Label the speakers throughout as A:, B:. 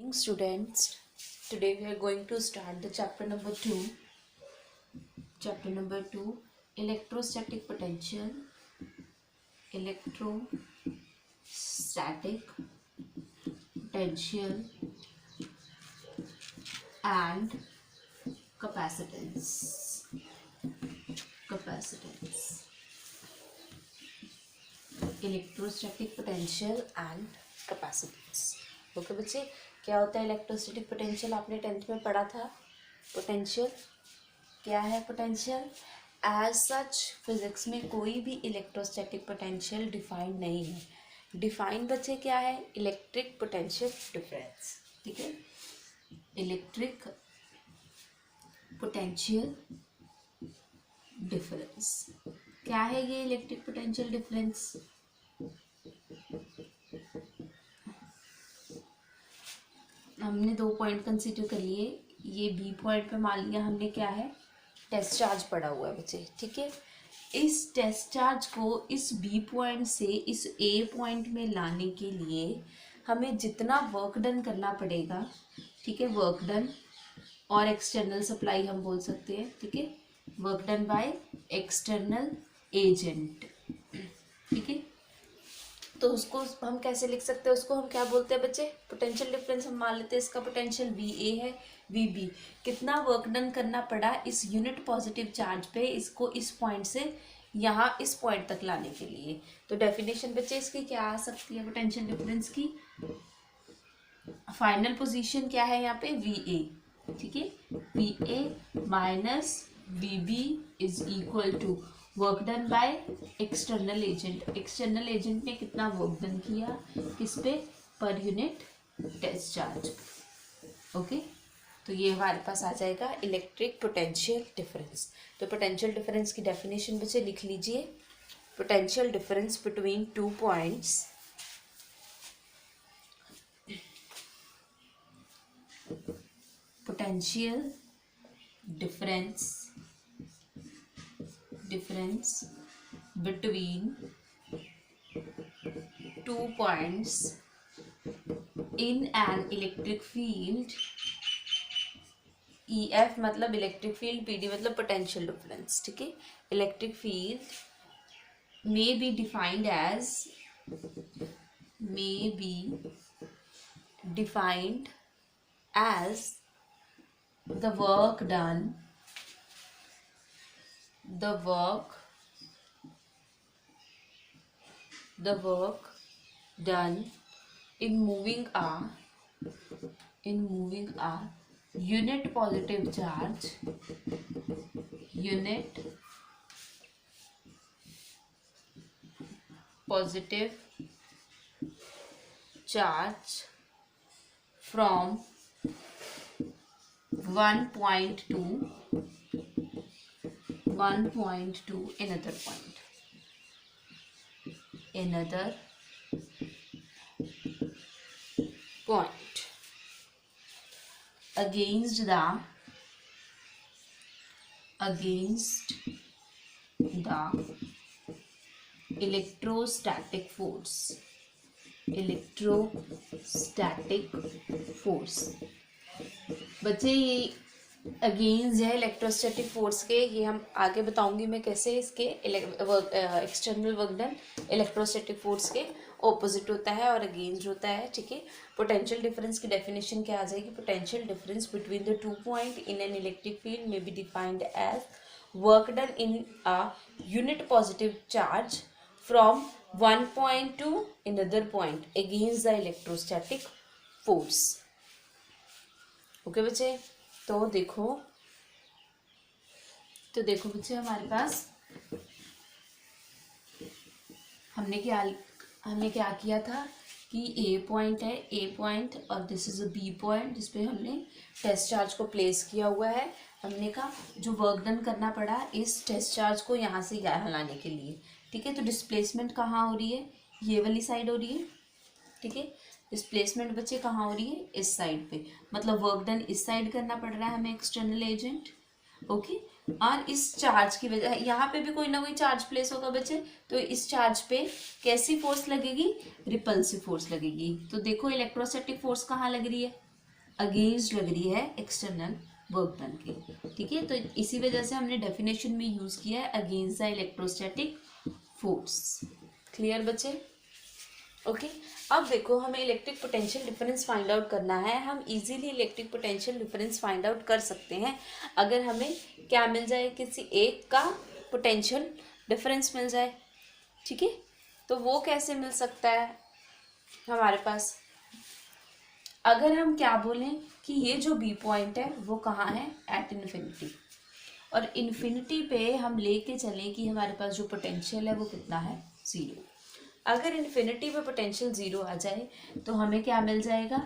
A: morning, students. Today we are going to start the chapter number 2. Chapter number 2, electrostatic potential, electrostatic potential and capacitance. Electrostatic potential and capacitance. Okay बच्चे, क्या होता है electrostatic potential? आपने 10th में पढ़ा था. Potential क्या है? पोटेंशियल एज सच फिजिक्स में कोई भी इलेक्ट्रोस्टैटिक पोटेंशियल डिफाइंड नहीं है. डिफाइंड बच्चे क्या है? Electric potential difference. ठीक है, इलेक्ट्रिक पोटेंशियल डिफरेंस. क्या है ये इलेक्ट्रिक पोटेंशियल डिफरेंस? हमने 2 पॉइंट कंसीडर कर लिए. ये बी पॉइंट पे मान लिया हमने क्या है, टेस्ट चार्ज पड़ा हुआ है बच्चे. ठीक है, इस टेस्ट चार्ज को इस बी पॉइंट से इस ए पॉइंट में लाने के लिए हमें जितना वर्क डन करना पड़ेगा, ठीक है, वर्क डन और एक्सटर्नल सप्लाई हम बोल सकते हैं. ठीक है, work done by external agent. ठीक है, तो उसको हम कैसे लिख सकते हैं? उसको हम क्या बोलते हैं बच्चे? Potential difference. हम मान लेते हैं इसका पोटेंशियल वी ए है, वी बी. कितना वर्क डन करना पड़ा इस यूनिट पॉजिटिव चार्ज पे इसको इस पॉइंट से यहाँ इस पॉइंट तक लाने के लिए. तो डेफिनेशन बच्चे इसकी क्या आ सकती है पोटेंशियल डिफरेंस की? फाइनल पोजीशन क्या है यहाँ पे? V A. ठीक है, V A minus V B is equal to work done by external agent. External agent ने कितना वर्क डन किया, किस पे? पर यूनिट टेस्ट चार्ज. ओके, तो ये हमारे पास आ जाएगा इलेक्ट्रिक पोटेंशियल डिफरेंस. तो पोटेंशियल डिफरेंस की डेफिनेशन बच्चे लिख लीजिए. Potential difference between 2 points potential difference between 2 points in an electric field. EF मतलब इलेक्ट्रिक फील्ड, PD मतलब पोटेंशियल डिफरेंस. ठीक है, electric field may be defined as the work done in moving a unit positive charge from one point to another point against the electrostatic force. बच्चे ये against है electrostatic force के. ये हम आगे बताऊंगी मैं कैसे इसके external work done electrostatic force के ऑपोजिट होता है और अगेंस्ट होता है. ठीक है, पोटेंशियल डिफरेंस की डेफिनेशन क्या आ जाएगी? Potential difference between the 2 point in an electric field में be defined as work done in a unit positive charge from one point to another point against the electrostatic force. Okay बच्चे, तो देखो बच्चे हमारे पास हमने क्या किया था कि ए पॉइंट है, ए पॉइंट, और this is a B point जिसपे हमने टेस्ट चार्ज को प्लेस किया हुआ है. हमने कहा जो वर्क डन करना पड़ा इस टेस्ट चार्ज को यहाँ से यहाँ लाने के लिए. ठीक है, तो डिस्प्लेसमेंट कहाँ हो रही है? ये वाली साइड हो रही है. ठीक है, डिस्प्लेसमेंट बच्चे कहाँ हो रही है? इस साइड पे. मतलब वर्क डन इस साइड करना पड़ रहा है हमें एक्सटर्नल एजेंट. ओके, और इस चार्ज की वजह यहाँ पे भी कोई ना कोई चार्ज प्लेस होगा बच्चे, तो इस चार्ज पे कैसी फोर्स लगेगी? रिपल्सिव फोर्स लगेगी. तो देखो इलेक्ट्रोस्टैटिक फोर्स कहाँ लग रही है? अगेंस्ट लग रही है एक्सटर्नल वर्क डन के, ठीक है। तो इसी वजह से हमने डेफिनेशन में यूज़ किया है against the electrostatic force. Clear बच्चे? ओके अब देखो हमें electric potential difference find out करना है। हम easily electric potential difference find out कर सकते हैं अगर हमें क्या मिल जाए, किसी एक का पोटेंशियल डिफरेंस मिल जाए, ठीक है। तो वो कैसे मिल सकता है हमारे पास, अगर हम क्या बोलें कि ये जो बी पॉइंट है वो कहाँ है, एट इन्फिनिटी, और इन्फिनिटी पे हम लेके चलें कि हमारे पास जो पोटेंशियल है वो कितना है, ज़ीरो। अगर इन्फिनिटी पे पोटेंशियल ज़ीरो आ जाए तो हमें क्या मिल जाएगा,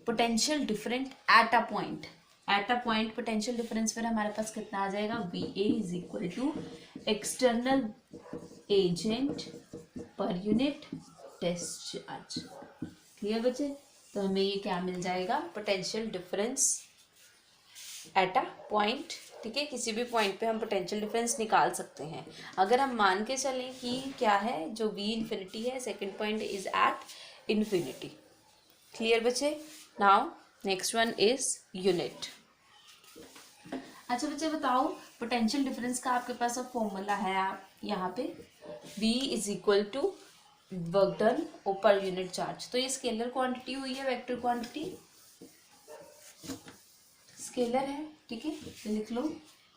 A: potential different at a point. At a point potential difference फिर हमारे पास कितना आ जाएगा, V A is equal to external agent per unit test charge. Clear बच्चे? तो हमें ये क्या मिल जाएगा, potential difference at a point, ठीक है। किसी भी पॉइंट पे हम पोटेंशियल डिफरेंस निकाल सकते हैं। अगर हम मान के चलें कि क्या है, जो v इन्फिनिटी है, second point is at infinity. Clear बच्चे? Now next one is unit. अच्छा बच्चे बताओ, पोटेंशियल डिफरेंस का आपके पास अब फॉर्मूला है, आप यहाँ पे v is equal to work done per unit charge. तो ये स्केलर क्वांटिटी हुई है, वेक्टर क्वांटिटी स्केलर है, ठीक है। तो लिख लो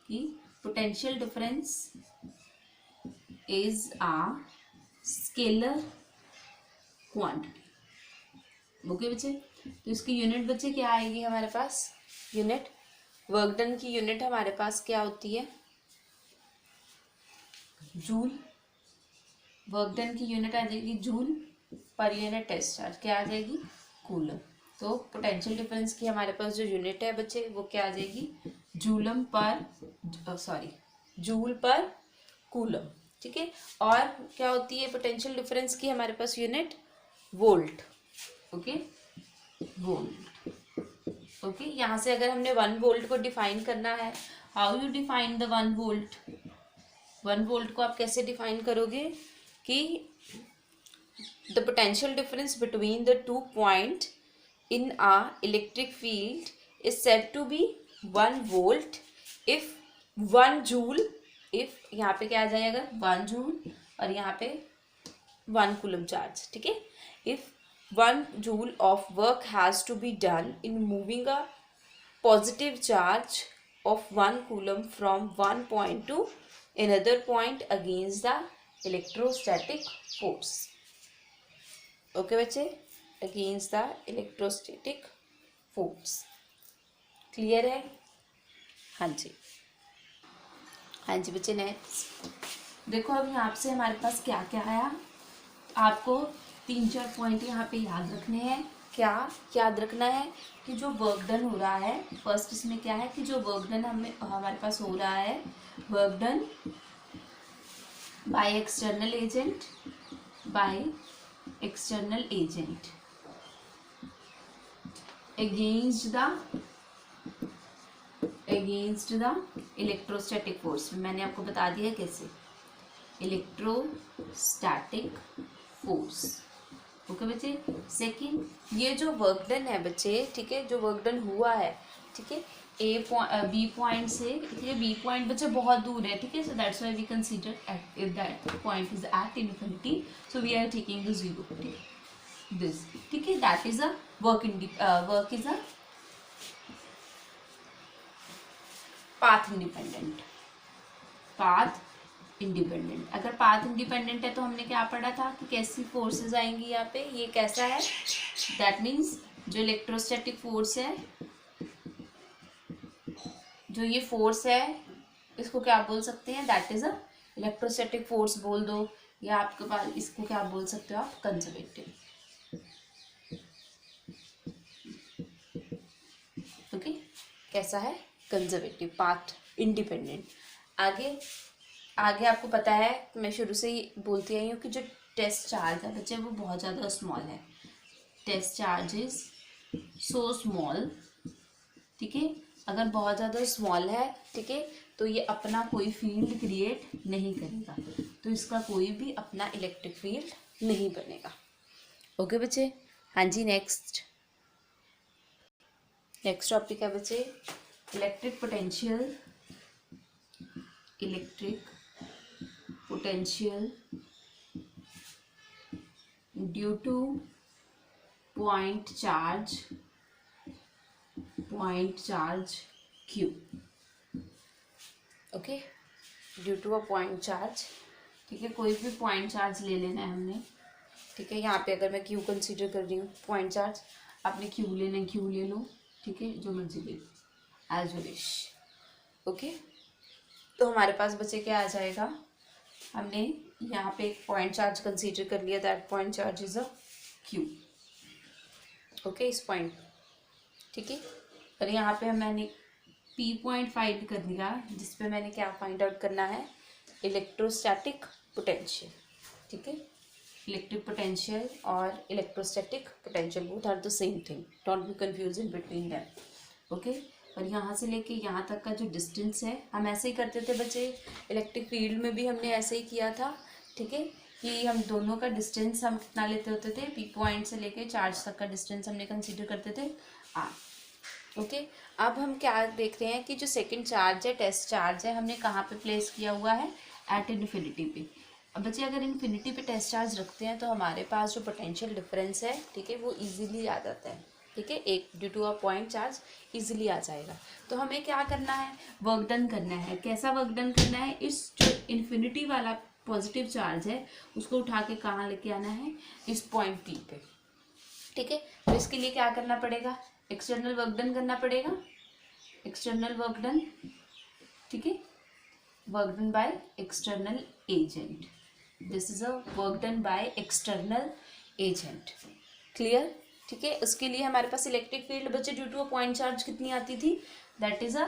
A: कि potential difference is a scalar quantity. Okay बच्चे, तो इसकी यूनिट बच्चे क्या आएगी हमारे पास, यूनिट वर्क डन की यूनिट हमारे पास क्या होती है, जूल। वर्क डन की यूनिट आ जाएगी जूल, पर यूनिट टेस्ट चार्ज क्या आ जाएगी, कूलम। तो पोटेंशियल डिफरेंस की हमारे पास जो यूनिट है बच्चे वो क्या आ जाएगी, जूलम पर जूल पर कूलम, ठीक है। और क्या होती है पोटेंशियल डिफरेंस की हमारे पास unit, volt. Okay volt, okay. यहाँ से अगर हमने 1 वोल्ट को डिफाइन करना है, how you define the 1 volt, 1 volt को आप कैसे डिफाइन करोगे कि the potential difference between the 2 points in a electric field is said to be 1 volt if 1 joule, if यहाँ पे क्या आ जाएगा 1 joule और यहाँ पे 1 coulomb charge, ठीक है। if 1 joule of work has to be done in moving a positive charge of 1 coulomb from one point to another point against the electrostatic force। Okay बच्चे, against the electrostatic force. Clear है? हाँ जी, हाँ जी बच्चे। Next देखो, अब यहाँ से हमारे पास क्या क्या आया, आपको 3-4 पॉइंट यहाँ पे याद रखने हैं। क्या याद रखना है कि जो वर्क डन हो रहा है, फर्स्ट इसमें क्या है कि जो वर्क डन हमारे पास हो रहा है, work done by external agent, by external agent against the electrostatic force। मैंने आपको बता दिया कैसे, इलेक्ट्रोस्टैटिक फोर्स। ओके बच्चे। सेकंड, ये जो वर्क डन है बच्चे, ठीक है, जो वर्क डन हुआ है, ठीक है, बी पॉइंट से, ठीक है, बी पॉइंट बच्चे बहुत दूर है, ठीक है। So that's why we consider if that point is at infinity, so we are taking the zero, this, ठीक है। That is a work is a path independent, path independent. अगर पाथ इंडिपेंडेंट है तो हमने क्या पढ़ा था कि कैसी फोर्सेस आएंगी यहाँ पे, ये कैसा है, दैट मीन्स जो इलेक्ट्रोस्टैटिक फोर्स है, जो ये फोर्स है, इसको क्या बोल सकते हैं, that is a electrostatic force बोल दो, या आपके पास इसको क्या बोल सकते हो आप, कंजर्वेटिव। ओके, कैसा है, कंजर्वेटिव, पाथ इंडिपेंडेंट। आगे आगे आपको पता है, मैं शुरू से ही बोलती आई हूँ कि जो टेस्ट चार्ज है बच्चे वो बहुत ज़्यादा स्मॉल है, test charge is so small, ठीक है। अगर बहुत ज़्यादा स्मॉल है, ठीक है, तो ये अपना कोई फील्ड क्रिएट नहीं करेगा, तो इसका कोई भी अपना इलेक्ट्रिक फील्ड नहीं बनेगा। ओके बच्चे, हाँ जी। नेक्स्ट नेक्स्ट टॉपिक है बच्चे electric potential. Electric potential due to point charge Q। Okay, due to a point charge. ठीक है, कोई भी पॉइंट चार्ज ले लेना है हमने। ठीक है, यहाँ पे अगर मैं Q कंसीडर कर रही हूँ पॉइंट चार्ज, आपने Q लेना है Q ले लो। ठीक है, जो मर्जी ले लो, एज यू विश। ओके, तो हमारे पास बच्चे क्या आ जाएगा, हमने यहाँ पे एक पॉइंट चार्ज कंसीडर कर लिया, that point charge is a Q। Okay, इस पॉइंट, ठीक है, और यहाँ पे मैंने P पॉइंट फाइंड कर लिया, जिसपे मैंने क्या फाइंड आउट करना है, इलेक्ट्रोस्टैटिक पोटेंशियल। ठीक है, इलेक्ट्रिक पोटेंशियल और electrostatic potential both are the same thing, don't be confuse in between them. Okay, और यहाँ से लेके यहाँ तक का जो डिस्टेंस है, हम ऐसे ही करते थे बच्चे, इलेक्ट्रिक फील्ड में भी हमने ऐसे ही किया था। ठीक है, कि हम दोनों का डिस्टेंस हम कितना लेते होते थे, P पॉइंट से लेके चार्ज तक का डिस्टेंस हमने कंसीडर करते थे R। ओके, अब हम क्या देख रहे हैं कि जो सेकंड चार्ज है, टेस्ट चार्ज है, हमने कहाँ पे प्लेस किया हुआ है, एट इन्फिनिटी पे। अब बच्चे अगर इन्फिनिटी पे टेस्ट चार्ज रखते हैं तो हमारे पास जो पोटेंशियल डिफरेंस है, ठीक है, वो इजीली आ जाता है। ठीक है, एक due to a point charge easily आ जाएगा। तो हमें क्या करना है, वर्क डन करना है। कैसा वर्क डन करना है, इस जो इन्फिनिटी वाला पॉजिटिव चार्ज है उसको उठा के कहाँ लेके आना है, इस पॉइंट P पे। ठीक है, तो इसके लिए क्या करना पड़ेगा, एक्सटर्नल वर्क डन करना पड़ेगा, एक्सटर्नल वर्क डन। ठीक है, work done by external agent, this is a work done by external agent. Clear. ठीक है, उसके लिए हमारे पास इलेक्ट्रिक फील्ड बच्चे due to a point charge कितनी आती थी, दैट इज अ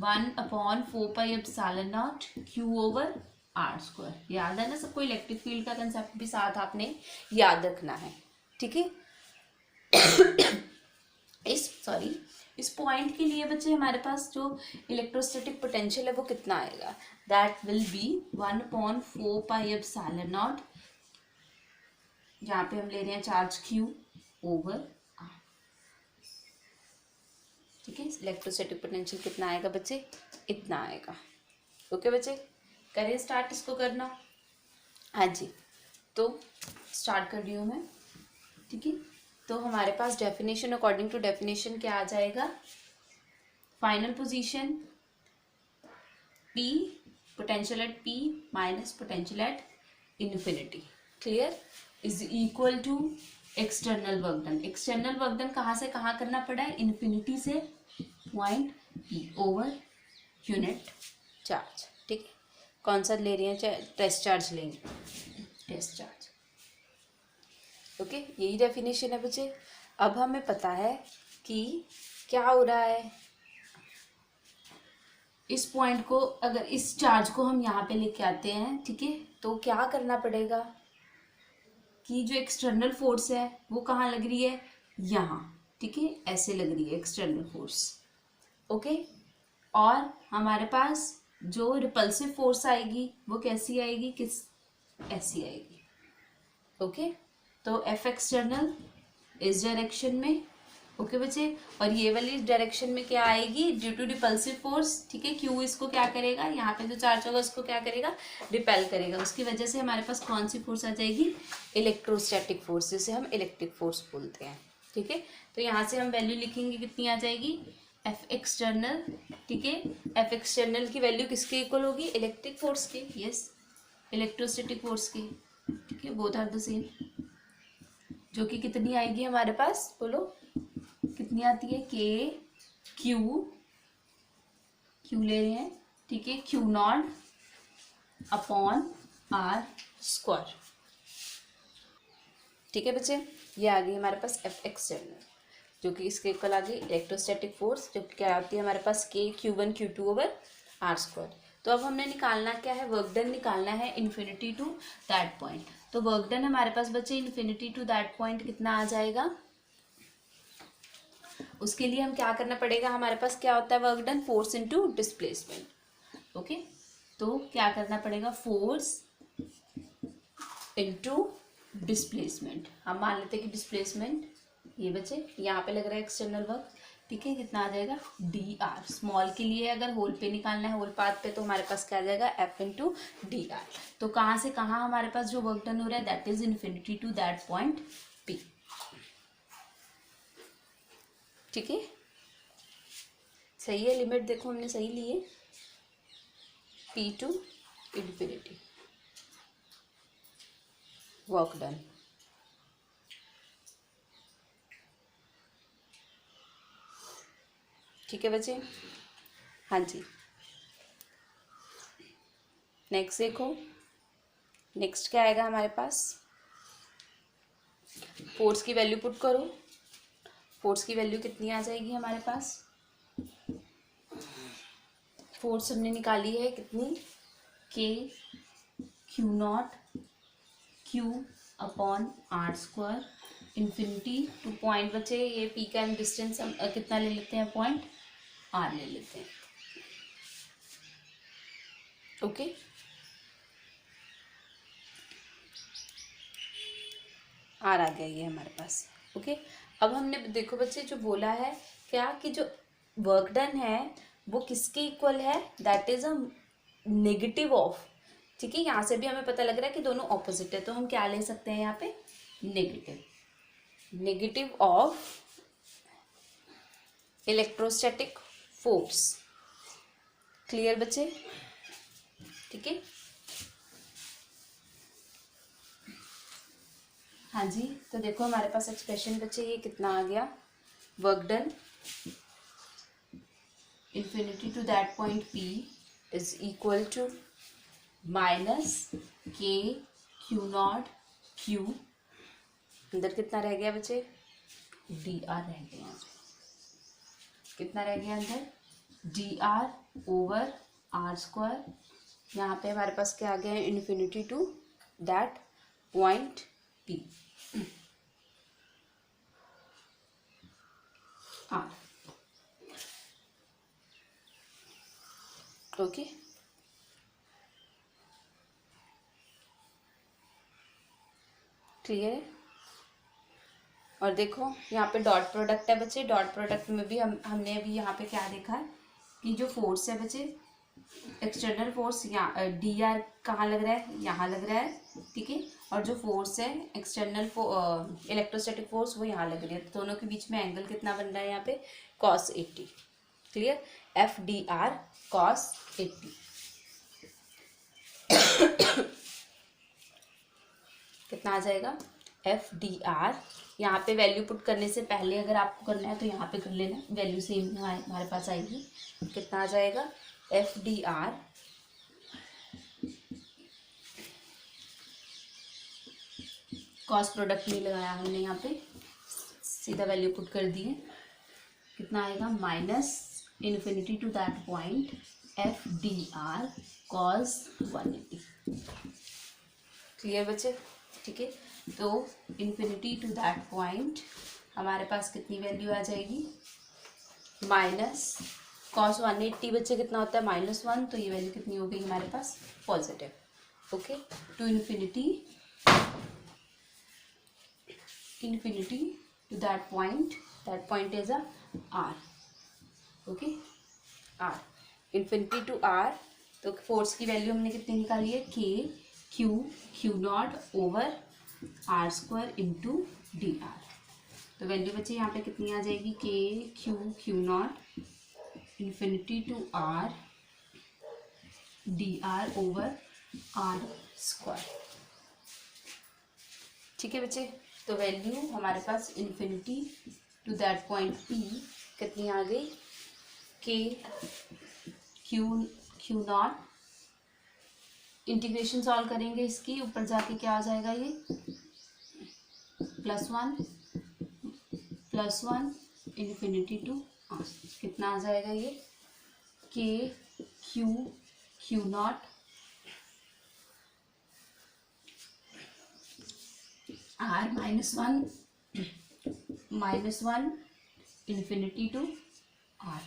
A: 1/4πε0 Q/r²। याद है ना सबको, इलेक्ट्रिक फील्ड का कंसेप्ट भी साथ आपने याद रखना है। ठीक है, इस पॉइंट के लिए बच्चे हमारे पास जो इलेक्ट्रोस्टैटिक पोटेंशियल है वो कितना आएगा, दैट विल बी 1/4πε0, जहाँ पे हम ले रहे हैं चार्ज Q/r। ठीक है, इलेक्ट्रोस्टैटिक पोटेंशियल कितना आएगा बच्चे, इतना आएगा। ओके बच्चे, करें स्टार्ट इसको करना। हाँ जी, तो स्टार्ट कर रही हूँ मैं। ठीक है, तो हमारे पास डेफिनेशन, अकॉर्डिंग टू डेफिनेशन क्या आ जाएगा, final position P, potential at P minus potential at infinity, clear, is equal to external work done. External work done कहाँ से कहाँ करना पड़ा है, इन्फिनिटी से point P over unit charge. ठीक है, कौन सा ले रहे हैं, टेस्ट चार्ज लेंगे, टेस्ट चार्ज। ओके, यही डेफिनेशन है बच्चे। अब हमें पता है कि क्या हो रहा है, इस पॉइंट को, अगर इस चार्ज को हम यहाँ पे लेके आते हैं, ठीक है, तो क्या करना पड़ेगा कि जो एक्सटर्नल फोर्स है वो कहाँ लग रही है, यहाँ। ठीक है, ऐसे लग रही है एक्सटर्नल फोर्स। ओके, और हमारे पास जो रिपल्सिव फोर्स आएगी वो कैसी आएगी, किस, ऐसी आएगी। ओके, तो F एक्सटर्नल इस डायरेक्शन में। ओके बच्चे, और ये वाली इस डायरेक्शन में क्या आएगी, ड्यू टू रिपल्सिव फोर्स। ठीक है, Q इसको क्या करेगा, यहाँ पे जो चार्ज होगा उसको क्या करेगा, रिपेल करेगा। उसकी वजह से हमारे पास कौन सी फोर्स आ जाएगी, इलेक्ट्रोस्टैटिक फोर्स, जिसे हम इलेक्ट्रिक फोर्स बोलते हैं। ठीक है, तो यहाँ से हम वैल्यू लिखेंगे, कितनी आ जाएगी, F एक्सटर्नल। ठीक है, F एक्सटर्नल की वैल्यू किसके इक्वल होगी, इलेक्ट्रिक फोर्स के, यस, इलेक्ट्रोस्टैटिक फोर्स के। ठीक है, बोथ आर द सेम, जो कि कितनी आएगी हमारे पास, बोलो कितनी आती है, क्यू ले रहे हैं। ठीक है, Q0/r²। ठीक है बच्चे, ये आ गई हमारे पास F एक्सटर्नल, जो कि इसके इक्वल आ गई इलेक्ट्रोस्टैटिक फोर्स, जो कि क्या आती है हमारे पास, Q1 Q2/r²। तो अब हमने निकालना क्या है, वर्क डन निकालना है इन्फिनिटी टू दैट पॉइंट। तो वर्क डन हमारे पास बच्चे इन्फिनिटी टू दैट पॉइंट कितना आ जाएगा, उसके लिए हम क्या करना पड़ेगा, हमारे पास क्या होता है work done, force into displacement. Okay, तो क्या करना पड़ेगा, फोर्स इनटू डिस्प्लेसमेंट। हम मान लेते हैं कि डिस्प्लेसमेंट ये बच्चे यहाँ पे लग रहा है एक्सटर्नल वर्क, ठीक है, कितना आ जाएगा डी आर। स्मॉल के लिए अगर होल पे निकालना है, होल पाथ पे, तो हमारे पास क्या आ जाएगा एफ इंटू डी आर। तो कहाँ से कहाँ हमारे पास जो वर्क डन हो रहा है, that is infinity to that point P. ठीक है, सही है, लिमिट देखो हमने सही ली है, P to infinity, work done. ठीक है बच्चे, हाँ जी। नेक्स्ट देखो, नेक्स्ट क्या आएगा हमारे पास, फोर्स की वैल्यू पुट करो। फोर्स की वैल्यू कितनी आ जाएगी हमारे पास, फोर्स हमने निकाली है कितनी, K Q naught Q upon R square infinity to point, बच्चे ये पी का डिस्टेंस हम कितना ले लेते हैं, पॉइंट आर ले लेते हैं। ओके, आर आ गया ये हमारे पास। ओके, अब हमने देखो बच्चे जो बोला है क्या, कि जो वर्क डन है वो किसके इक्वल है, that is a negative of. ठीक है, यहाँ से भी हमें पता लग रहा है कि दोनों ऑपोजिट है, तो हम क्या ले सकते हैं यहाँ पे, negative of electrostatic force. Clear बच्चे, ठीक है, हाँ जी। तो देखो हमारे पास एक्सप्रेशन बच्चे ये कितना आ गया, work done infinity to that point P is equal to minus के क्यू नॉट क्यू, अंदर कितना रह गया बच्चे, डी आर रह गया, यहाँ पे कितना रह गया अंदर, D are over are square. यहाँ पे हमारे पास क्या आ गया है, infinity to that point P R. Okay, clear है। और देखो यहाँ पे डॉट प्रोडक्ट है बच्चे, डॉट प्रोडक्ट में भी हमने अभी यहाँ पे क्या देखा है कि जो फोर्स है बच्चे, एक्सटर्नल फोर्स यहाँ डी आर कहाँ लग रहा है, यहाँ लग रहा है। ठीक है, और जो फोर्स है एक्सटर्नल इलेक्ट्रोस्टैटिक फोर्स वो यहाँ लग रही है, तो दोनों के बीच में एंगल कितना बन रहा है यहाँ पे, cos 80। Clear, F D are cos 80 कितना आ जाएगा, एफ डी आर। यहाँ पे वैल्यू पुट करने से पहले अगर आपको करना है तो यहाँ पे कर लेना, वैल्यू सेम हमारे पास आएगी, कितना आ जाएगा, F D are cost product नहीं लगाया हमने, यहाँ पे सीधा वैल्यू पुट कर दी है, कितना आएगा, minus infinity to that point F D R cos 180। Clear बच्चे, ठीक है। तो इन्फिनिटी टू दैट पॉइंट हमारे पास कितनी वैल्यू आ जाएगी, माइनस कॉस 180 बच्चे कितना होता है, -1, तो ये वैल्यू कितनी हो गई हमारे पास, positive. Okay, to infinity to that point is a r। Okay, r infinity to r, तो फोर्स की वैल्यू हमने कितनी निकाली है, k q naught over are square into d r. तो वैल्यू बच्चे यहाँ पे कितनी आ जाएगी, k q naught infinity to r d are over are square. ठीक है बच्चे, तो वैल्यू हमारे पास infinity to that point p कितनी आ गई, के क्यू नॉट, इंटीग्रेशन सॉल्व करेंगे इसकी, ऊपर जाके क्या आ जाएगा ये, +1 इन्फिनिटी टू आर, कितना आ जाएगा ये, k Q naught r -1 infinity to r.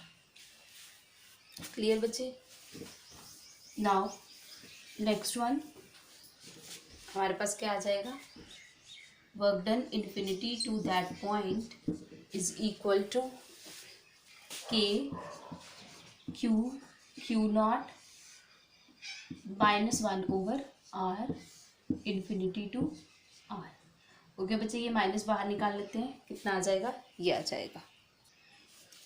A: Clear बच्चे, नाउ नेक्स्ट वन हमारे पास क्या आ जाएगा, work done infinity to that point is equal to k Q naught -1/r infinity to r। Okay बच्चे, ये माइनस बाहर निकाल लेते हैं, कितना आ जाएगा, ये आ जाएगा।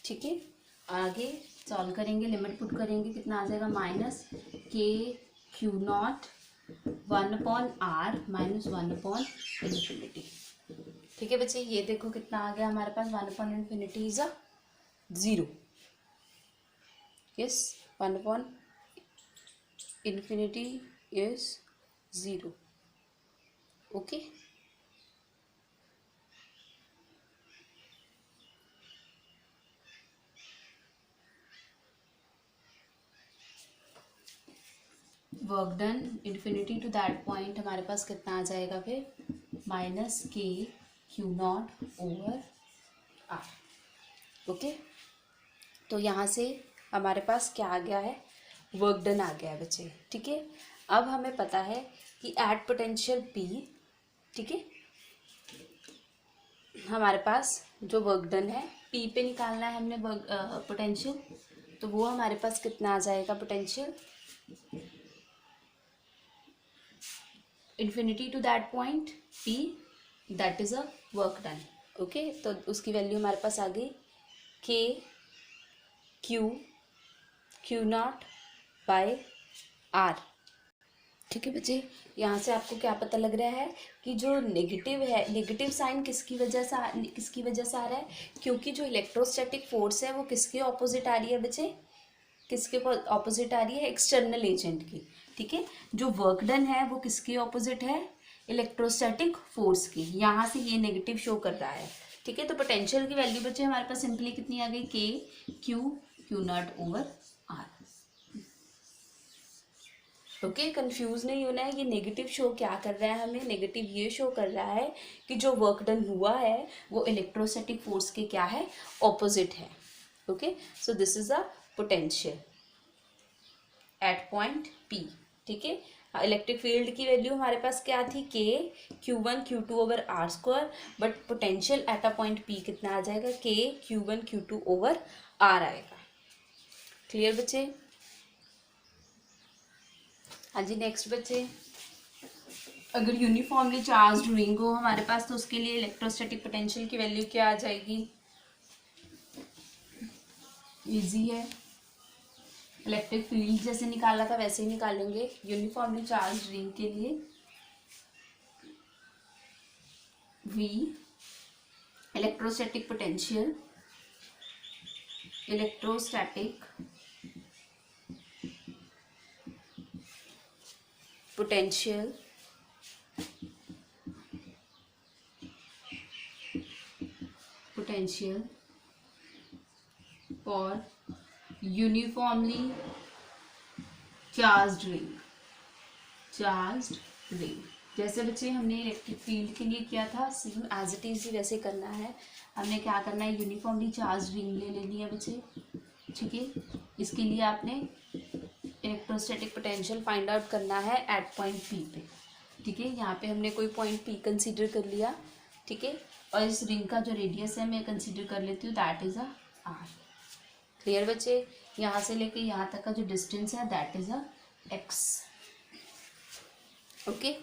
A: ठीक है, आगे सॉल्व करेंगे, लिमिट पुट करेंगे, कितना आ जाएगा, -k(q0 1/r -1/∞। ठीक है बच्चे, ये देखो कितना आ गया हमारे पास, 1/∞ is a 0। Yes, 1/∞ is 0। Okay, work done infinity to that point हमारे पास कितना आ जाएगा फिर, -k(q0/r। ओके, तो यहाँ से हमारे पास क्या आ गया है, वर्क डन आ गया है बच्चे। ठीक है, अब हमें पता है कि एट पोटेंशियल P, ठीक है, हमारे पास जो वर्क डन है P पे निकालना है हमने वर्क पोटेंशियल, तो वो हमारे पास कितना आ जाएगा potential, infinity to that point P, that is a work done. Okay, तो उसकी वैल्यू हमारे पास आ गई k(q0/r। ठीक है बच्चे, यहाँ से आपको क्या पता लग रहा है कि जो नेगेटिव है, नेगेटिव साइन किसकी वजह से आ रहा है, क्योंकि जो इलेक्ट्रोस्टैटिक फोर्स है वो किसके ऑपोजिट आ रही है बच्चे, किसके ऑपोजिट आ रही है, एक्सटर्नल एजेंट की। ठीक है, जो वर्क डन है वो किसके ऑपोजिट है, इलेक्ट्रोस्टैटिक फोर्स की। यहाँ से ये नेगेटिव शो कर रहा है। ठीक है, तो पोटेंशियल की वैल्यू बच्चे हमारे पास सिंपली कितनी आ गई, k(q0/r। ओके, कंफ्यूज नहीं होना है, ये नेगेटिव शो क्या कर रहा है हमें, नेगेटिव ये शो कर रहा है कि जो वर्क डन हुआ है वो इलेक्ट्रोस्टैटिक फोर्स के क्या है, ऑपोजिट है। Okay, so this is a potential at point P। ठीक है, इलेक्ट्रिक फील्ड की वैल्यू हमारे पास क्या थी, k(q1q2/r², but potential at a point P कितना आ जाएगा, k(q1q2/r) आएगा। क्लियर बच्चे? हाँ जी, नेक्स्ट बच्चे, अगर यूनिफॉर्मली चार्ज रिंग हो हमारे पास तो उसके लिए इलेक्ट्रोस्टैटिक पोटेंशियल की वैल्यू क्या आ जाएगी, इजी है, इलेक्ट्रिक फील्ड जैसे निकाला था वैसे ही निकालेंगे। यूनिफॉर्मली चार्ज रिंग के लिए V electrostatic potential, electrostatic potential for uniformly charged ring. जैसे बच्चे हमने इलेक्ट्रिक फील्ड के लिए किया था, सेम एज इट इज ही वैसे करना है। हमने क्या करना है, यूनिफॉर्मली चार्ज रिंग ले लेनी है बच्चे। ठीक है, इसके लिए आपने इलेक्ट्रोस्टैटिक पोटेंशियल फाइंड आउट करना है एट पॉइंट P पे। ठीक है, यहाँ पे हमने कोई पॉइंट P कंसीडर कर लिया। ठीक है, और इस रिंग का जो रेडियस है मैं कंसीडर कर लेती हूँ, that is a r। Clear बच्चे? यहाँ से लेके यहाँ तक का जो डिस्टेंस है that is a x। Okay,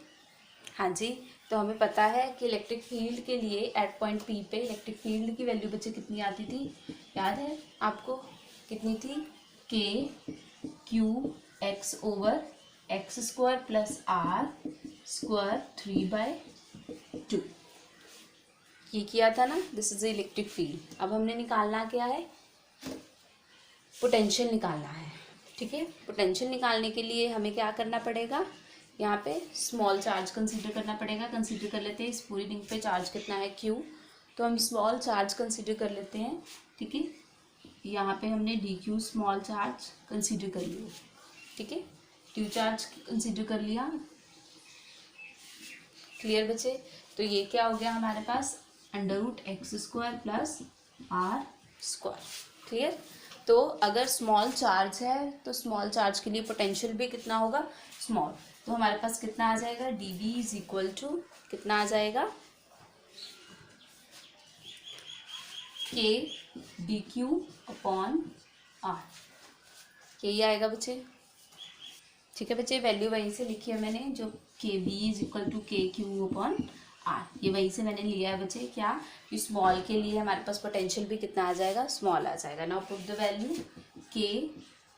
A: हाँ जी, तो हमें पता है कि इलेक्ट्रिक फील्ड के लिए एट पॉइंट P पे इलेक्ट्रिक फील्ड की वैल्यू बच्चे कितनी आती थी, याद है आपको, कितनी थी, k(q(x/x² + r² 3/2। ये किया था ना, दिस इज इलेक्ट्रिक फील्ड। अब हमने निकालना क्या है, पोटेंशियल निकालना है। ठीक है, पोटेंशियल निकालने के लिए हमें क्या करना पड़ेगा, यहाँ पे स्मॉल चार्ज कंसीडर करना पड़ेगा। कंसीडर कर लेते हैं इस पूरी रिंग पे चार्ज कितना है, Q, तो हम स्मॉल चार्ज कंसीडर कर लेते हैं। ठीक है, यहाँ पे हमने dq स्मॉल चार्ज कंसीडर कर लिया। ठीक है, q चार्ज कंसीडर कर लिया। क्लियर बच्चे? तो ये क्या हो गया हमारे पास, √x² + r²। क्लियर? तो अगर स्मॉल चार्ज है तो स्मॉल चार्ज के लिए पोटेंशियल भी कितना होगा, स्मॉल। तो हमारे पास कितना आ जाएगा, dv = कितना आ जाएगा, के डी क्यू अपॉन आर, यही आएगा बच्चे। ठीक है बच्चे, वैल्यू वहीं से लिखी है मैंने, जो के B is equal to k q upon are, ये वहीं से मैंने लिया है बच्चे। क्या, स्मॉल के लिए हमारे पास पोटेंशियल भी कितना आ जाएगा, स्मॉल आ जाएगा। Now put the value k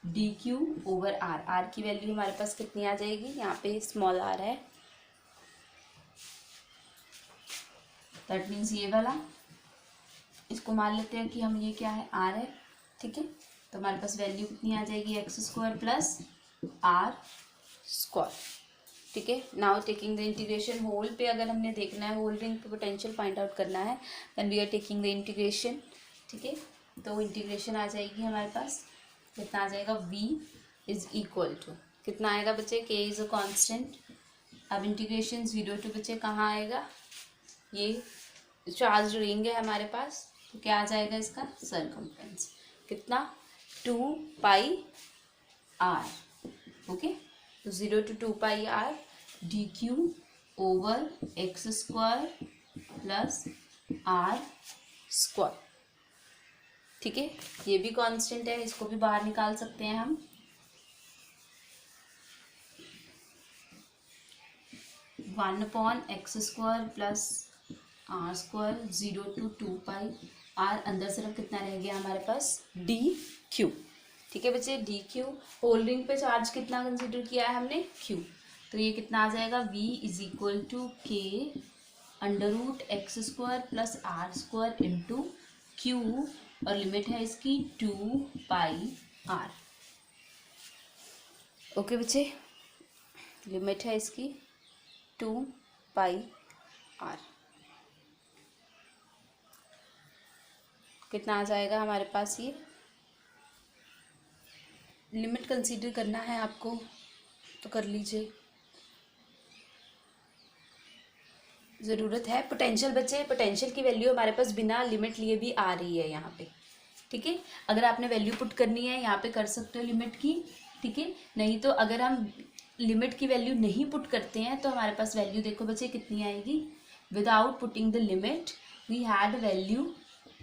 A: d q over r, r की वैल्यू हमारे पास कितनी आ जाएगी, यहाँ पे स्मॉल आर है, दैट मीन्स ये वाला, इसको मान लेते हैं कि हम ये क्या है, आर है। ठीक है, तो हमारे पास वैल्यू कितनी आ जाएगी, x square plus r square. ठीक है, now taking the integration, whole पे अगर हमने देखना है, होल रिंग पे पोटेंशियल फाइंड आउट करना है, then we are taking the integration. ठीक है, तो इंटीग्रेशन आ जाएगी हमारे पास, कितना आ जाएगा, v इज इक्वल टू, कितना आएगा बच्चे, k इज अ कांस्टेंट। अब इंटीग्रेशन 0 टू बच्चे कहाँ आएगा, ये चार्ज रिंग है हमारे पास, तो क्या आ जाएगा इसका सरकमफ्रेंस, कितना, 2 पाई r। ओके, तो 0 to 2 pi r d q over x square plus r square. ठीक है, ये भी कांस्टेंट है, इसको भी बाहर निकाल सकते हैं हम। 1 upon x square plus r square, 0 to 2 pi r, अंदर सिर्फ कितना रह गया हमारे पास, डी क्यू। ठीक है बच्चे, डी क्यू, होल रिंग पे चार्ज कितना कंसीडर किया है हमने, क्यू, तो ये कितना आ जाएगा, v is equal to k under root x square plus r square into q, और लिमिट है इसकी 2 पाई आर। ओके बच्चे, लिमिट है इसकी 2 पाई आर, कितना आ जाएगा हमारे पास, ये लिमिट कंसीडर करना है आपको तो कर लीजिए, ज़रूरत है। पोटेंशियल बच्चे, पोटेंशियल की वैल्यू हमारे पास बिना लिमिट लिए भी आ रही है यहाँ पे। ठीक है, अगर आपने वैल्यू पुट करनी है यहाँ पे कर सकते हो लिमिट की। ठीक है, नहीं तो अगर हम लिमिट की वैल्यू नहीं पुट करते हैं तो हमारे पास वैल्यू देखो बच्चे कितनी आएगी, without putting the limit we had value,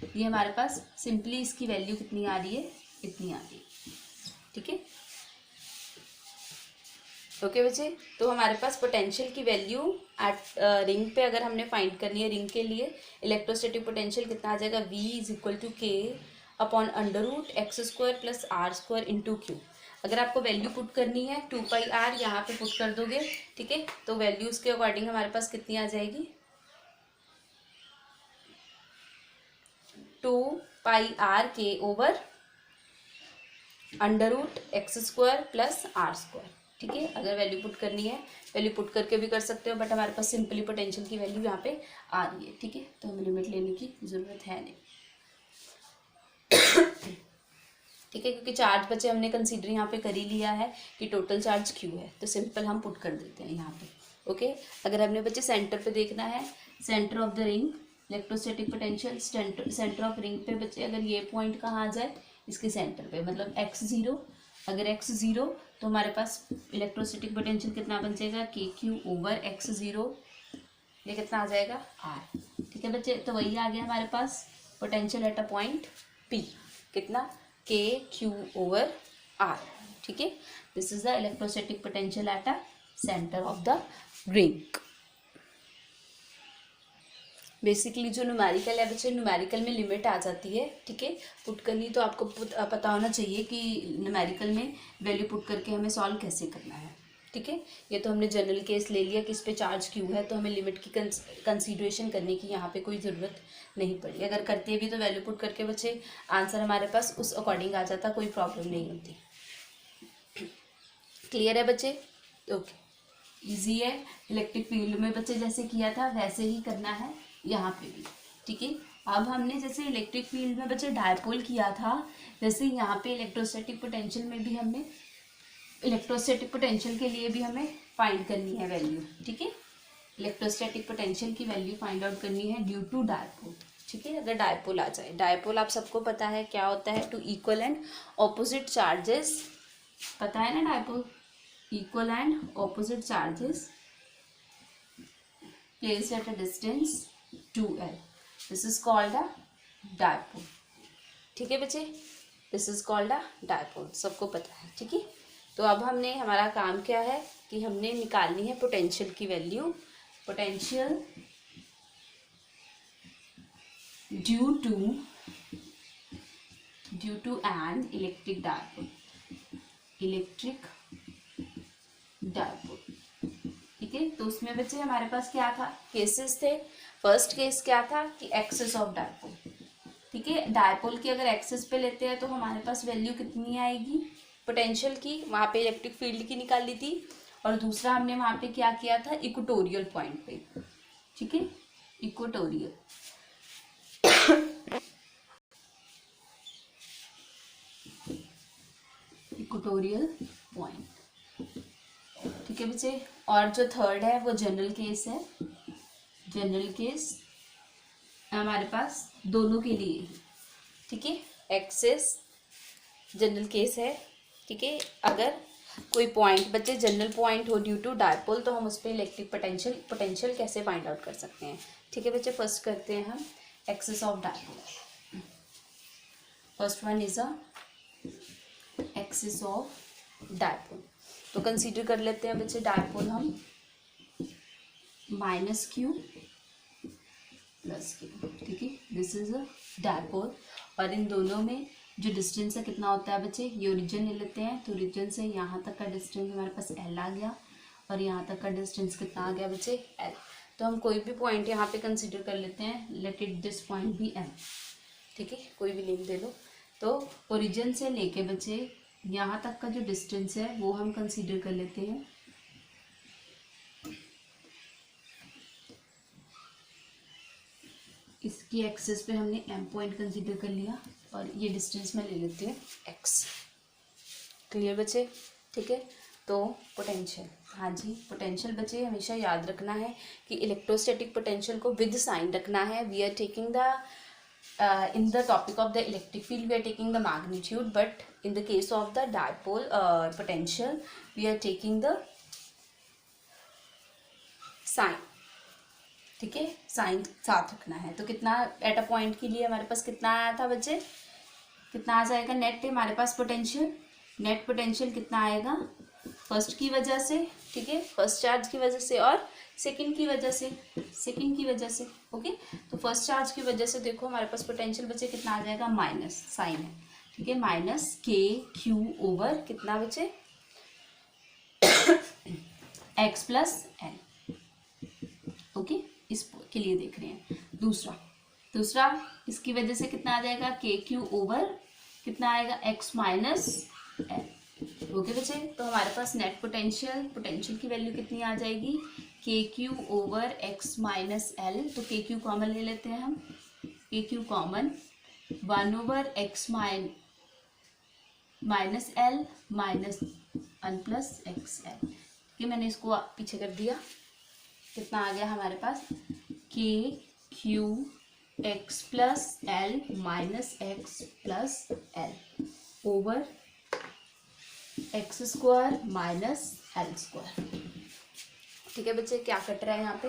A: ये हमारे पास सिंपली इसकी वैल्यू कितनी आ रही है, इतनी आ रही है। ठीक है, ओके बच्चे, तो हमारे पास पोटेंशियल की वैल्यू एट रिंग पे अगर हमने फाइंड करनी है, रिंग के लिए इलेक्ट्रोस्टैटिक पोटेंशियल कितना आ जाएगा, v is equal to k upon under root x square plus r square into q. अगर आपको वैल्यू पुट करनी है 2 पाई आर यहाँ पे पुट कर दोगे। ठीक है, तो वैल्यू उसके अकॉर्डिंग हमारे पास कितनी आ जाएगी, 2 pi r k over under root x square plus r square. ठीक है, अगर वैल्यू पुट करनी है, वैल्यू पुट करके भी कर सकते हो, बट हमारे पास सिंपली पोटेंशियल की वैल्यू यहाँ पे आ रही है। ठीक है, तो हमें लिमिट लेने की ज़रूरत है नहीं। ठीक है, क्योंकि चार्ज बच्चे हमने कंसीडर यहाँ पे कर ही लिया है कि टोटल चार्ज क्यू है, तो सिंपल हम पुट कर देते हैं यहाँ पे। ओके, अगर हमने बच्चे सेंटर पे देखना है, centre of the ring electrostatic potential, centre of ring पे बच्चे अगर ये पॉइंट कहाँ आ जाए, इसके सेंटर पे, मतलब x0, अगर x0 तो हमारे पास इलेक्ट्रोस्टैटिक पोटेंशियल कितना बन जाएगा, के क्यू ओवर x0, ये कितना आ जाएगा, r। ठीक है बच्चे, तो वही आ गया हमारे पास potential at a point p, कितना, के क्यू ओवर r। ठीक है, this is the electrostatic potential at a centre of the ring. Basically जो न्यूमेरिकल है बच्चे, न्यूमेरिकल में लिमिट आ जाती है। ठीक है, पुट करनी तो आपको पता होना चाहिए कि न्यूमेरिकल में वैल्यू पुट करके हमें सॉल्व कैसे करना है। ठीक है, ये तो हमने जनरल केस ले लिया कि इस पे चार्ज क्यू है, तो हमें लिमिट की कंसीडरेशन करने की यहाँ पे कोई ज़रूरत नहीं पड़ी। अगर करते भी तो वैल्यू पुट करके बच्चे आंसर हमारे पास उस अकॉर्डिंग आ जाता, कोई प्रॉब्लम नहीं होती। क्लियर है बच्चे? ओके, ईजी है। इलेक्ट्रिक फील्ड में बच्चे जैसे किया था वैसे ही करना है यहाँ पे भी। ठीक है, अब हमने जैसे इलेक्ट्रिक फील्ड में बच्चे डायपोल किया था, वैसे यहाँ पे इलेक्ट्रोस्टैटिक पोटेंशियल में भी हमने इलेक्ट्रोस्टैटिक पोटेंशियल के लिए भी हमें फाइंड करनी है वैल्यू। ठीक है, इलेक्ट्रोस्टैटिक पोटेंशियल की वैल्यू फाइंड आउट करनी है ड्यू टू डायपोल। ठीक है, अगर डायपोल आ जाए, डायपोल आप सबको पता है क्या होता है, two equal and opposite charges, पता है ना dipole, equal and opposite charges placed at a distance 2l, this is called a dipole. ठीक है बच्चे, this is called a dipole, सबको पता है। ठीक है, तो अब हमने, हमारा काम क्या है कि हमने निकालनी है पोटेंशियल की value. Potential due to an electric dipole, electric dipole. ठीक है, तो उसमें बच्चे हमारे पास क्या था, केसेस थे। फर्स्ट केस क्या था कि एक्सिस ऑफ डायपोल। ठीक है, डायपोल की अगर एक्सिस पे लेते हैं तो हमारे पास वैल्यू कितनी आएगी पोटेंशियल की, वहाँ पे इलेक्ट्रिक फील्ड की निकाल ली थी। और दूसरा हमने वहाँ पे क्या किया था, इक्वेटोरियल पॉइंट पे। ठीक है, इक्वेटोरियल इक्वेटोरियल पॉइंट। ठीक है बच्चे, और जो थर्ड है वो जनरल केस है। जनरल केस हमारे पास दोनों के लिए। ठीक है, एक्सिस जनरल केस है। ठीक है, अगर कोई पॉइंट बच्चे जनरल पॉइंट हो ड्यू टू डायपोल तो हम उस पर इलेक्ट्रिक पोटेंशियल कैसे फाइंड आउट कर सकते हैं। ठीक है बच्चे, फर्स्ट करते हैं हम axis of dipole. First one is a axis of dipole. तो कंसीडर कर लेते हैं बच्चे डायपोल हम माइनस क्यू प्लस क्यू। ठीक है, दिस इज अ डायपोल। और इन दोनों में जो डिस्टेंस है कितना होता है बच्चे, ये ओरिजिन ले लेते हैं। तो ओरिजिन से यहाँ तक का डिस्टेंस हमारे पास एल आ गया, और यहाँ तक का डिस्टेंस कितना आ गया बच्चे, एल। तो हम कोई भी पॉइंट यहाँ पे कंसीडर कर लेते हैं, लेट इट दिस पॉइंट भी एम। ठीक है, कोई भी नेम दे लो। तो ओरिजिन से लेके बच्चे यहाँ तक का जो डिस्टेंस है वो हम कंसीडर कर लेते हैं इसकी एक्सेस पे हमने एम पॉइंट कंसीडर कर लिया, और ये डिस्टेंस में ले लेते हैं एक्स। क्लियर बच्चे? ठीक है, तो पोटेंशियल, हाँ जी पोटेंशियल बच्चे हमेशा याद रखना है कि इलेक्ट्रोस्टैटिक पोटेंशियल को विद साइन रखना है। We are taking the in the topic of the electric field we are taking the magnitude, but in the case of the dipole potential we are taking the sign। ठीक है, sign साथ रखना है। तो कितना eight a point के लिए हमारे पास कितना आया था बच्चे, कितना आ जाएगा नेट हमारे पास पोटेंशियल, नेट पोटेंशियल कितना आएगा फर्स्ट की वजह से। ठीक है, फर्स्ट चार्ज की वजह से और सेकंड की वजह से, सेकंड की वजह से। ओके, तो फर्स्ट चार्ज की वजह से देखो हमारे पास पोटेंशियल बचे कितना आ जाएगा, माइनस साइन है। ठीक है, माइनस के क्यू ओवर कितना बचे एक्स प्लस एन। ओके, इसके लिए देख रहे हैं। दूसरा इसकी वजह से कितना आ जाएगा, के क्यू ओवर कितना आएगा, एक्स माइनस एन। ओके बच्चे, तो हमारे पास नेट पोटेंशियल की वैल्यू कितनी आ जाएगी, के q over x minus L. तो के क्यू कॉमन ले लेते हैं हम, के Q common 1 over x minus L minus 1 plus x L. ठीक है, मैंने इसको पीछे कर दिया। कितना आ गया हमारे पास, के Q x plus L minus x plus L over x square minus l square. ठीक है बच्चे, क्या कट रहा है यहाँ पे,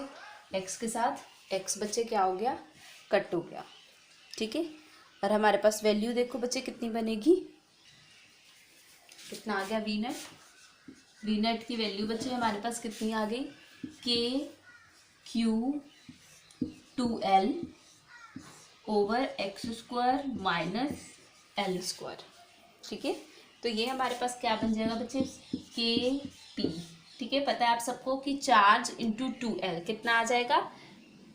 A: एक्स के साथ एक्स बच्चे क्या हो गया, कट हो गया। ठीक है, और हमारे पास वैल्यू देखो बच्चे कितनी बनेगी, कितना आ गया वी नेट। वी नेट की वैल्यू बच्चे हमारे पास कितनी आ गई, के Q 2l over x square minus l square. ठीक है, तो ये हमारे पास क्या बन जाएगा बच्चे, के पी। ठीक है, पता है आप सबको कि चार्ज इंटू 2l कितना आ जाएगा,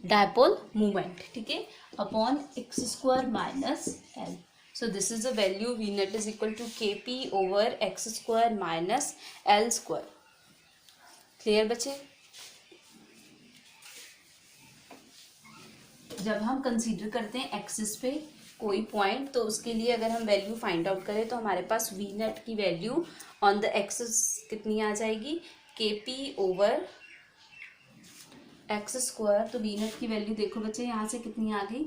A: डायपोल मूवमेंट। ठीक है, upon x square minus l. So this is the value v net is equal to k p over x square minus l square. Clear बच्चे? जब हम कंसीडर करते हैं एक्सिस पे कोई पॉइंट, तो उसके लिए अगर हम वैल्यू फाइंड आउट करें तो हमारे पास वी नेट की वैल्यू ऑन द एक्सिस कितनी आ जाएगी, के पी ओवर एक्स स्क्वायर। तो वी नेट की वैल्यू देखो बच्चे यहाँ से कितनी आ गई,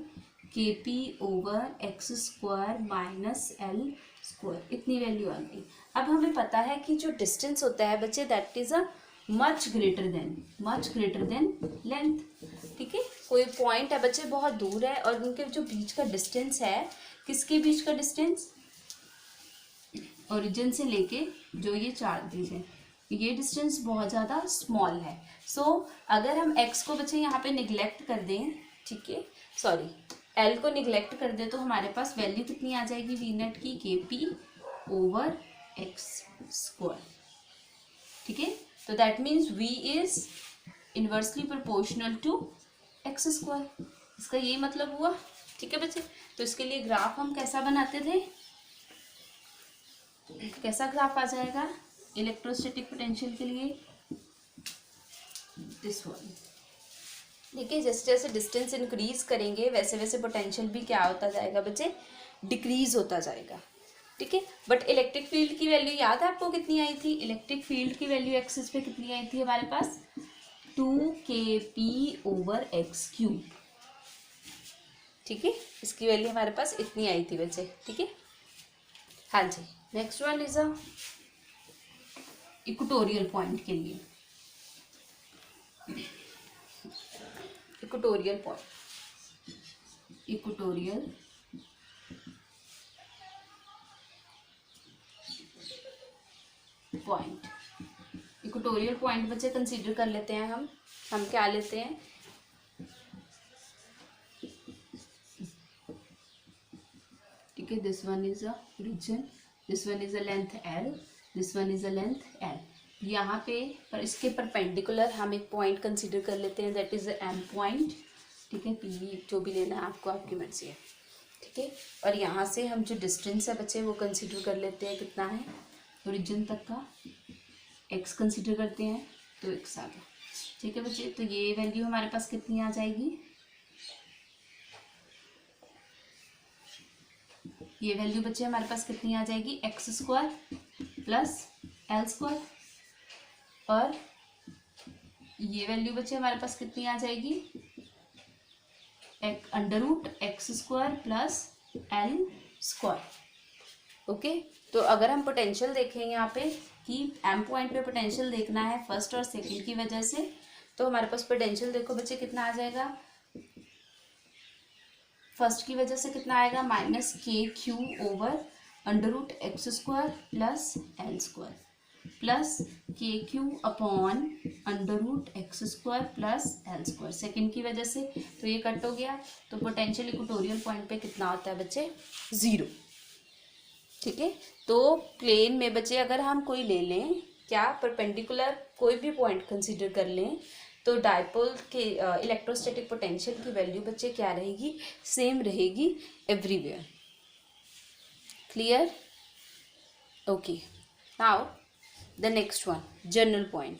A: के p over x square minus l square, इतनी वैल्यू आ गई। अब हमें पता है कि जो डिस्टेंस होता है बच्चे that is a much greater than length. ठीक है, कोई पॉइंट है बच्चे बहुत दूर है और उनके जो बीच का डिस्टेंस है, किसके बीच का डिस्टेंस, ओरिजिन से लेके जो ये चार्जेज है, ये डिस्टेंस बहुत ज़्यादा स्मॉल है। सो अगर हम x को बच्चे यहाँ पे निगलेक्ट कर दें, ठीक है, सॉरी l को निगलेक्ट कर दें, तो हमारे पास वैल्यू कितनी आ जाएगी वी नेट की, kp ओवर x स्क्वायर, ठीक है। तो that means v is inversely proportional to x square, इसका ये मतलब हुआ, ठीक है बच्चे। तो इसके लिए ग्राफ हम कैसा बनाते थे, कैसा ग्राफ आ जाएगा इलेक्ट्रोस्टैटिक पोटेंशियल के लिए, दिस वन। देखिए जैसे जैसे डिस्टेंस इंक्रीज करेंगे वैसे वैसे पोटेंशियल भी क्या होता जाएगा बच्चे, डिक्रीज होता जाएगा, ठीक है। बट इलेक्ट्रिक फील्ड की वैल्यू याद है आपको कितनी आई थी, इलेक्ट्रिक फील्ड की वैल्यू एक्सिस पे कितनी आई थी हमारे पास, 2kp ओवर एक्स क्यूब, ठीक है। इसकी वैल्यू हमारे पास इतनी आई थी बच्चे, ठीक है। हाँ जी, next one is a equatorial point के लिए, equatorial point, equatorial point, equatorial point बच्चे कंसीडर कर लेते हैं हम क्या लेते हैं, ठीक है, this one is a region, this one is a length L, this one is a length L। यहाँ पे पर इसके परपेंडिकुलर हम एक पॉइंट कंसीडर कर लेते हैं, that is a M point, ठीक है, P जो भी लेना है आपको, आपकी मर्जी है, ठीक है। और यहाँ से हम जो डिस्टेंस है बच्चे वो कंसीडर कर लेते हैं, कितना है ओरिजिन तक का, x कंसीडर करते हैं तो x आ गया, ठीक है बच्चे। तो ये वैल्यू हमारे पास कितनी आ जाएगी, ये वैल्यू बच्चे हमारे पास कितनी आ जाएगी, x square plus l square, और ये वैल्यू बच्चे हमारे पास कितनी आ जाएगी, under root x square plus l square, okay. तो अगर हम पोटेंशियल देखें यहाँ पे कि एम पॉइंट पे पोटेंशियल देखना है फर्स्ट और सेकंड की वजह से, तो हमारे पास पोटेंशियल देखो बच्चे कितना आ जाएगा, फर्स्ट की वजह से कितना आएगा, माइनस के q over under root x square plus l square plus k q upon under root x square plus l square, second की वजह से तो ये कट हो गया। तो पोटेंशियल इक्वेटोरियल पॉइंट पे कितना होता है बच्चे, 0, ठीक है। तो प्लेन में बच्चे अगर हम कोई ले लें, क्या परपेंडिकुलर कोई भी पॉइंट कंसीडर कर लें, तो डायपोल के इलेक्ट्रोस्टैटिक पोटेंशियल की वैल्यू बच्चे क्या रहेगी, सेम रहेगी everywhere, clear, okay. Now the next one, general point.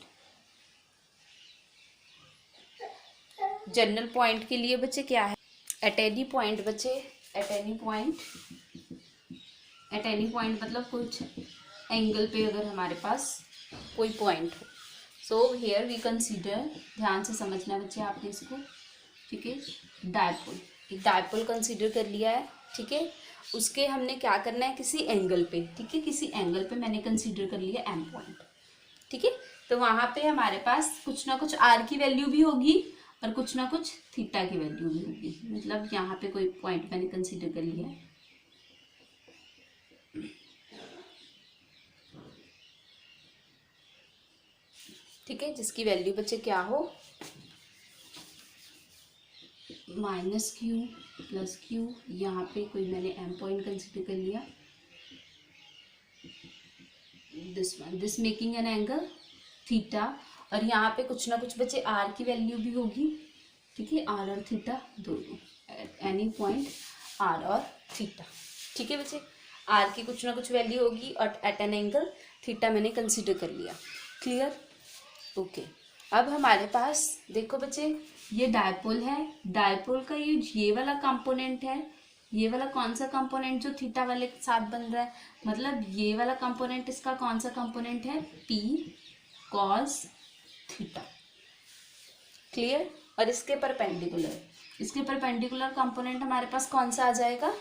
A: General point के लिए बच्चे क्या है, एट एनी पॉइंट बच्चे, at any point, at any point मतलब कुछ एंगल पे अगर हमारे पास कोई पॉइंट हो, सो हियर वी कंसीडर, ध्यान से समझना बच्चे आपने इसको, ठीक है, डायपोल, एक डायपोल कंसीडर कर लिया है, ठीक है। उसके हमने क्या करना है, किसी एंगल पे, ठीक है, किसी एंगल पे मैंने कंसीडर कर लिया एम पॉइंट, ठीक है। तो वहाँ पे हमारे पास कुछ ना कुछ आर की वैल्यू भी होगी और कुछ ना कुछ थीटा की वैल्यू भी होगी, मतलब यहाँ पे कोई पॉइंट मैंने कंसीडर कर लिया है, ठीक है, जिसकी वैल्यू बच्चे क्या हो, माइनस क्यू प्लस क्यू, यहाँ पे कोई मैंने एम पॉइंट कंसीडर कर लिया, this one, this making an angle theta, और यहाँ पे कुछ ना कुछ बच्चे आर की वैल्यू भी होगी, ठीक है, आर और थीटा दोनों, एट एनी पॉइंट आर और थीटा, ठीक है बच्चे, आर की कुछ ना कुछ वैल्यू होगी और एट एन एंगल थीटा मैंने कंसीडर कर लिया, क्लियर, ओके। अब हमारे पास देखो बच्चे ये डायपोल है, डायपोल का ये वाला कंपोनेंट है, ये वाला कौन सा कंपोनेंट जो थीटा वाले के साथ बन रहा है, मतलब ये वाला कंपोनेंट इसका कौन सा कंपोनेंट है, पी कॉस थीटा, क्लियर। और इसके परपेंडिकुलर कंपोनेंट हमारे पास कौन सा आ जाएगा,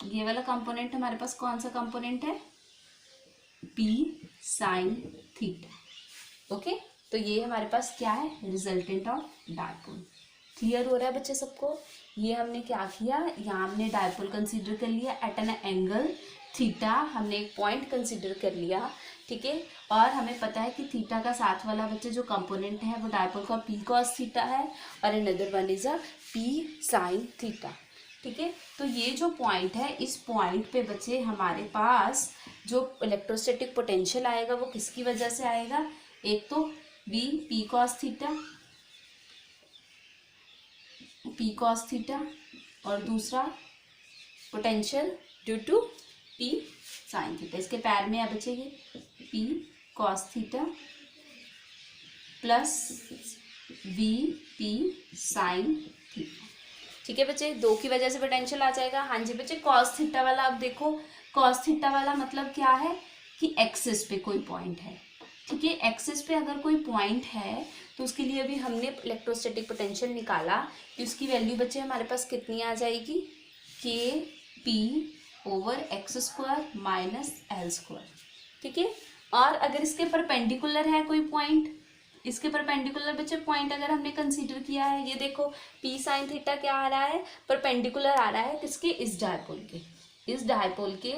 A: ये वाला कंपोनेंट हमारे पास कौन सा कंपोनेंट है, पी साइन थीटा, ओके। तो ये हमारे पास क्या है, रिजल्टेंट ऑफ डायपोल, क्लियर हो रहा है बच्चे सबको? ये हमने क्या किया, यहाँ हमने डायपोल कंसीडर कर लिया एट एन एंगल थीटा, हमने एक पॉइंट कंसीडर कर लिया, ठीक है। और हमें पता है कि थीटा का साथ वाला बच्चे जो कंपोनेंट है वो डायपोल का पी कॉस थीटा है और another one is a P sine theta, ठीक है। तो ये जो पॉइंट है, इस पॉइंट पे बच्चे हमारे पास जो इलेक्ट्रोस्टैटिक पोटेंशियल आएगा वो किसकी वजह से आएगा, एक तो वी पी कॉस थीटा और दूसरा potential due to p sine theta. इसके पैर में है बच्चे ये p cos theta plus v p sine theta, ठीक है बच्चे। दो की वजह से पोटेंशियल आ जाएगा। हाँ जी बच्चे, कॉस थीटा वाला, अब देखो कॉस थीटा वाला मतलब क्या है कि एक्सिस पे कोई पॉइंट है, ठीक है। एक्सिस पे अगर कोई पॉइंट है तो उसके लिए भी हमने इलेक्ट्रोस्टैटिक पोटेंशियल निकाला कि उसकी वैल्यू बच्चे हमारे पास कितनी आ जाएगी, के p over x square minus l square, ठीक है। और अगर इसके परपेंडिकुलर है कोई पॉइंट, इसके परपेंडिकुलर बच्चे पॉइंट अगर हमने कंसीडर किया है, ये देखो पी साइन थीटा क्या आ रहा है, परपेंडिकुलर आ रहा है किसके, इस डायपोल के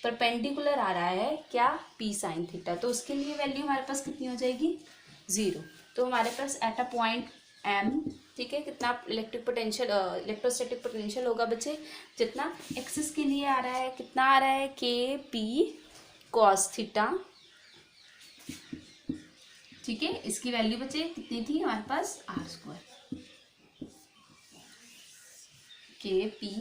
A: परपेंडिकुलर आ रहा है क्या, पी साइन थीटा। तो उसके लिए वैल्यू हमारे पास कितनी हो जाएगी, 0। तो हमारे पास एट अ पॉइंट एम, ठीक है, कितना इलेक्ट्रोस्टैटिक पोटेंशियल होगा बच्चे, जितना एक्सिस के लिए आ रहा है, कितना आ रहा है, के पी कॉस थीटा, ठीक है। इसकी वैल्यू बच्चे कितनी थी हमारे पास, r square, k p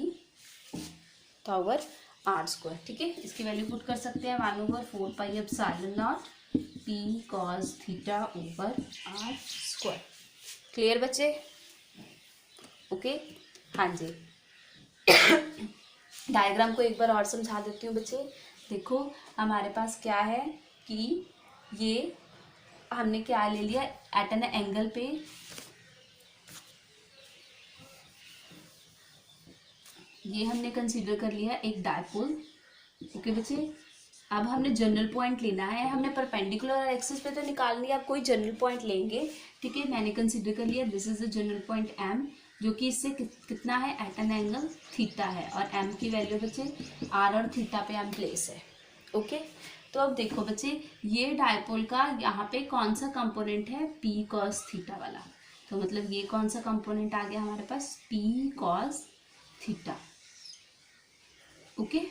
A: power r square, ठीक है। इसकी वैल्यू पुट कर सकते हैं 1/4 pi epsilon naught p cos theta over are square. Clear बच्चे? ओके, हाँ जी। डायग्राम को एक बार और समझा देती हूँ बच्चे। देखो हमारे पास क्या है कि ये हमने क्या ले लिया, एट एन एंगल पे ये हमने कंसीडर कर लिया एक डायपोल, ओके बच्चे। अब हमने जनरल पॉइंट लेना है, हमने परपेंडिकुलर और एक्सिस पे तो निकाल लिया, अब कोई जनरल पॉइंट लेंगे, ठीक है। मैंने कंसीडर कर लिया this is the general point m, जो कि इससे कितना है, एट एन एंगल थीटा है, और एम की वैल्यू बच्चे आर और थीटा पे एम प्लेस है, ओके। तो अब देखो बच्चे, ये डायपोल का यहाँ पे कौन सा कंपोनेंट है, पी कॉस थीटा वाला। तो मतलब ये कौन सा कंपोनेंट आ गया हमारे पास, पी कॉस थीटा, ओके।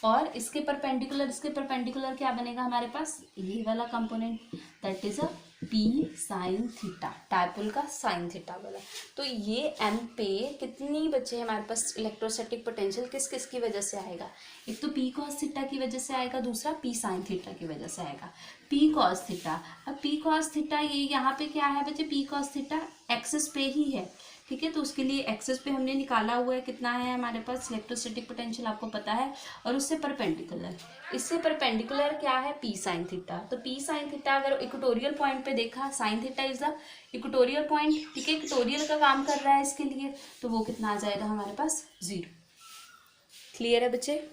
A: और इसके परपेंडिकुलर क्या बनेगा हमारे पास, ये वाला component, that is a P sine theta, dipole का साइन थीटा वाला। तो ये एम पे कितनी बच्चे हमारे पास इलेक्ट्रोस्टैटिक पोटेंशियल किस किस की वजह से आएगा, एक तो पी कॉस थीटा की वजह से आएगा, दूसरा पी साइन थीटा की वजह से आएगा। पी कॉस थीटा, अब पी कॉस थीटा ये यहाँ पे क्या है बच्चे, पी कॉस थीटा एक्सिस पे ही है, ठीक है। तो उसके लिए एक्सिस पे हमने निकाला हुआ है, कितना है हमारे पास इलेक्ट्रोस्टैटिक पोटेंशियल आपको पता है, और उससे परपेंडिकुलर, इससे परपेंडिकुलर क्या है, पी साइन थीटा। तो पी साइन थीटा अगर इक्वेटोरियल पॉइंट पे देखा, sine theta is the equatorial point, ठीक है, इक्वेटोरियल का काम कर रहा है इसके लिए, तो वो कितना आ जाएगा हमारे पास, 0। क्लियर है बच्चे?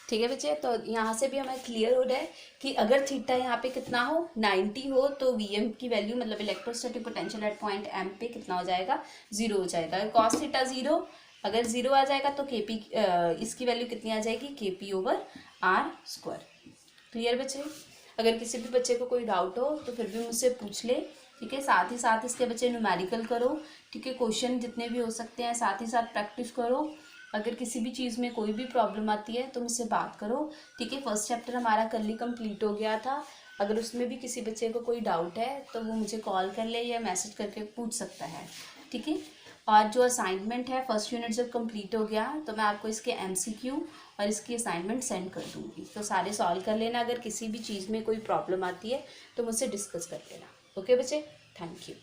A: ठीक है बच्चे, तो यहाँ से भी हमें क्लियर हो रहा है कि अगर थीटा यहाँ पे कितना हो, 90 हो, तो वीएम की वैल्यू मतलब electrostatic potential at point m पे कितना हो जाएगा, 0 हो जाएगा। अगर कॉस थीटा 0, अगर 0 आ जाएगा तो केपी इसकी वैल्यू कितनी आ जाएगी, KP over are square. Clear बच्चे? अगर किसी भी बच्चे को कोई डाउट हो तो फिर भी मुझसे पूछ ले, ठीक है। साथ ही साथ इसके बच्चे न्यूमेरिकल करो, ठीक है, क्वेश्चन जितने भी हो सकते हैं साथ ही साथ प्रैक्टिस करो। अगर किसी भी चीज़ में कोई भी प्रॉब्लम आती है तो मुझसे बात करो, ठीक है। फर्स्ट चैप्टर हमारा कल ही कंप्लीट हो गया था, अगर उसमें भी किसी बच्चे को कोई डाउट है तो वो मुझे कॉल कर ले या मैसेज करके पूछ सकता है, ठीक है। और जो असाइनमेंट है फर्स्ट यूनिट जब कंप्लीट हो गया तो मैं आपको इसके एमसीक्यू और इसकी असाइनमेंट सेंड कर दूँगी, तो सारे सॉल्व कर लेना। अगर किसी भी चीज़ में कोई प्रॉब्लम आती है तो मुझसे डिस्कस कर लेना, ओके बच्चे। Thank you.